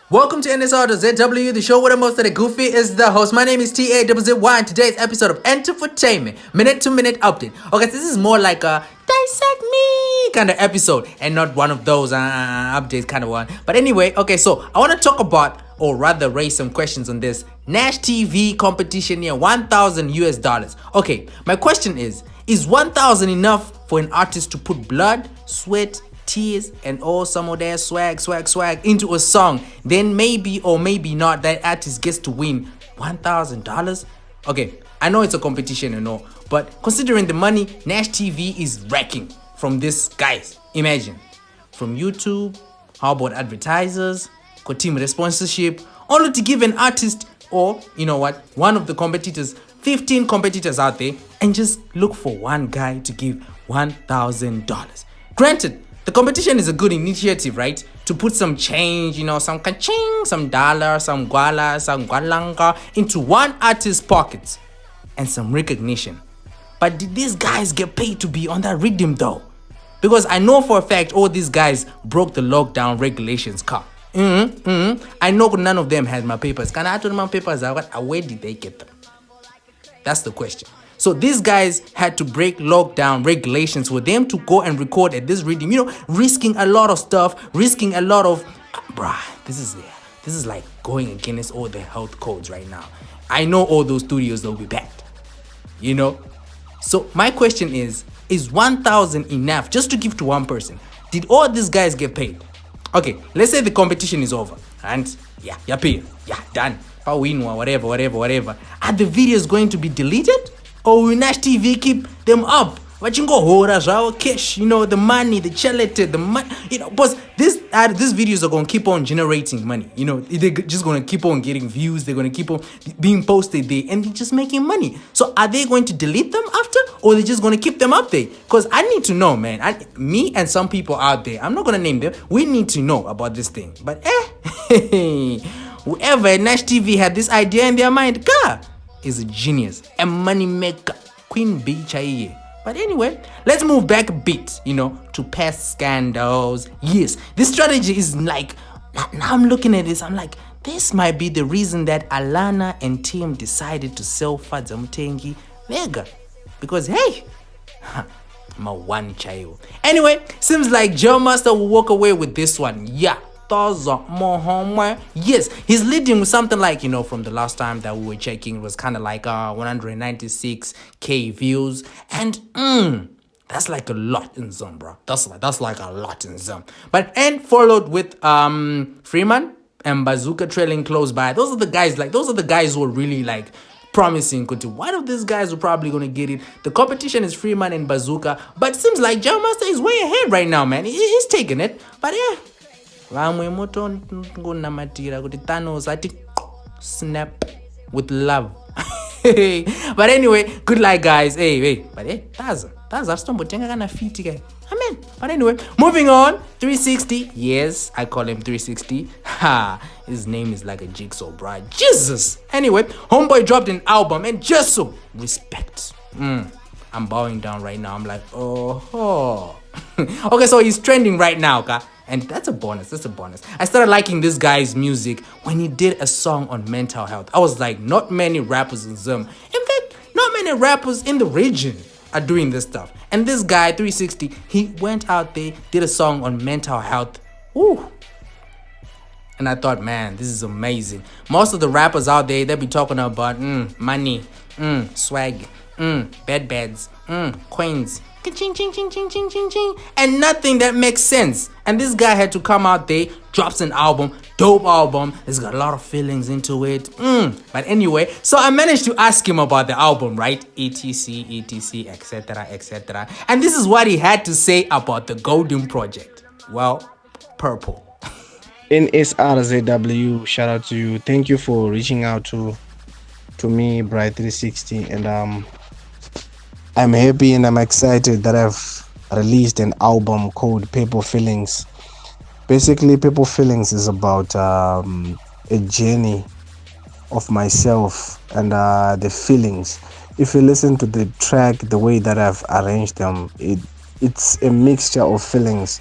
Welcome to NSR to ZW, the show where the most of the goofy is the host. My name is TAZZY, and today's episode of Entertainment, minute-to-minute update. Okay, so this is more like a dissect me kind of episode, and not one of those updates kind of one. But anyway, okay, so I want to talk about, or rather raise some questions on this Nash TV competition near $1,000. Okay, my question is 1,000 enough for an artist to put blood, sweat, tears, and all some of their swag into a song? Then maybe or maybe not that artist gets to win $1,000. Okay, I know it's a competition and all, but considering the money Nash TV is racking from this, guys, imagine, from YouTube, how about advertisers, team sponsorship, only to give an artist, or you know what, one of the competitors, 15 competitors out there, and just look for one guy to give $1,000. Granted, the competition is a good initiative, right? To put some change, some kaching, some dollar, some guala, some gualanga into one artist's pockets and some recognition. But did these guys get paid to be on that rhythm though? Because I know for a fact all these guys broke the lockdown regulations. I know none of them had my papers. Can I tell my papers? Where did they get them? That's the question. So these guys had to break lockdown regulations for them to go and record at this rhythm, risking a lot of stuff, risking a lot of, this is like going against all the health codes right now. I know all those studios will be bad, So my question is 1,000 enough just to give to one person? Did all these guys get paid? Okay, let's say the competition is over and you're paid, done, win or whatever. Are the videos going to be deleted? Or will Nash TV keep them up? But you go cash, the money, the chelete, the money, but these videos are going to keep on generating money. They're just going to keep on getting views. They're going to keep on being posted there and they're just making money. So are they going to delete them after, or they're just going to keep them up there? Because I need to know, man. Me and some people out there, I'm not going to name them. We need to know about this thing. But whoever at Nash TV had this idea in their mind, is a genius, a money maker, Queen Bee Chaiye. But anyway, let's move back a bit, to past scandals. Yes, this strategy is like, now I'm looking at this, I'm like, this might be the reason that Alana and team decided to sell Fadza Mutengi Vega. Because hey, my one child. Anyway, seems like Jah Master will walk away with this one. Yes, he's leading with something like, from the last time that we were checking, it was kind of like 196k views, and that's like a lot in Zoom, bro. That's like a lot in Zoom. And followed with Freeman and Bazooka trailing close by. Those are the guys who are really like promising. One of these guys are probably gonna get it. The competition is Freeman and Bazooka, but it seems like Jah Master is way ahead right now, man. He's taking it, but yeah. Snap with love. But anyway, good luck, guys. But Tazza stumble kana fit guy. Amen. But anyway, moving on. 360. Yes, I call him 360. His name is like a jigsaw, bro. Jesus. Anyway, homeboy dropped an album, and just so respect. I'm bowing down right now. I'm like, oh. Okay, so he's trending right now, and that's a bonus. I started liking this guy's music when he did a song on mental health. I was like, not many rappers in Zim. In fact, not many rappers in the region are doing this stuff. And this guy, 360, he went out there, did a song on mental health. Ooh. And I thought, man, this is amazing. Most of the rappers out there, they be talking about money, swag, beds, coins, ching, ching, ching, ching, ching, ching, ching, and nothing that makes sense. And this guy had to come out there, drops an album, dope album. It's got a lot of feelings into it. But anyway, so I managed to ask him about the album, right? etc, etc. And this is what he had to say about the Golden Project. Well, purple. NSRZW, shout out to you. Thank you for reaching out to me, Brythreesixty, and I'm happy and I'm excited that I've released an album called Purple Feelings. Basically, Purple Feelings is about a journey of myself and the feelings. If you listen to the track, the way that I've arranged them, it's a mixture of feelings.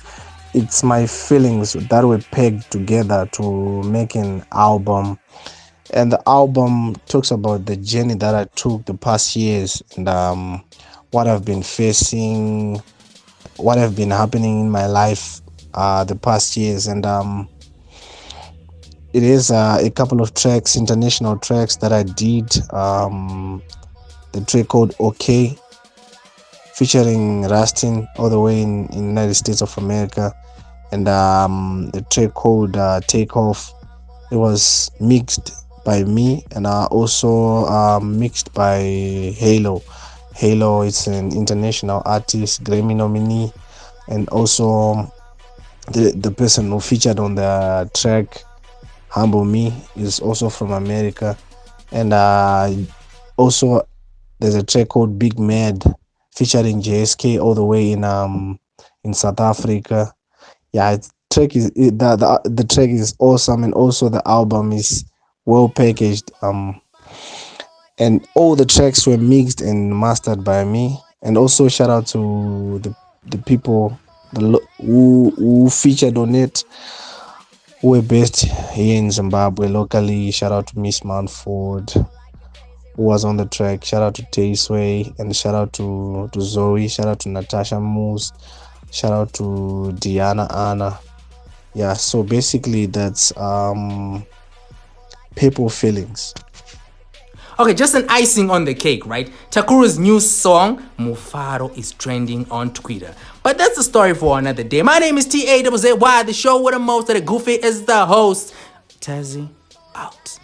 it's my feelings that were pegged together to make an album. And the album talks about the journey that I took the past years, and what I've been facing, what have been happening in my life the past years. And it is a couple of tracks, international tracks that I did. The track called OK, featuring Rustin all the way in United States of America, and the track called Take Off. It was mixed by me, and also mixed by Halo. Halo is an international artist, Grammy nominee, and also the person who featured on the track, Humble Me, is also from America. And also there's a track called Big Mad featuring JSK all the way in South Africa. Yeah, the track is awesome, and also the album is well packaged. And all the tracks were mixed and mastered by me. And also shout out to the people who featured on it, who were based here in Zimbabwe locally. Shout out to Miss Manford, who was on the track. Shout out to Taysway, and shout out to Zoe. Shout out to Natasha Moose. Shout out to Diana Anna. Yeah, so basically that's people feelings. Okay, just an icing on the cake, right? Takura's new song, Mufaro, is trending on Twitter. But that's a story for another day. My name is Tazzy. The show with the most of the goofy is the host. Tazzy, out.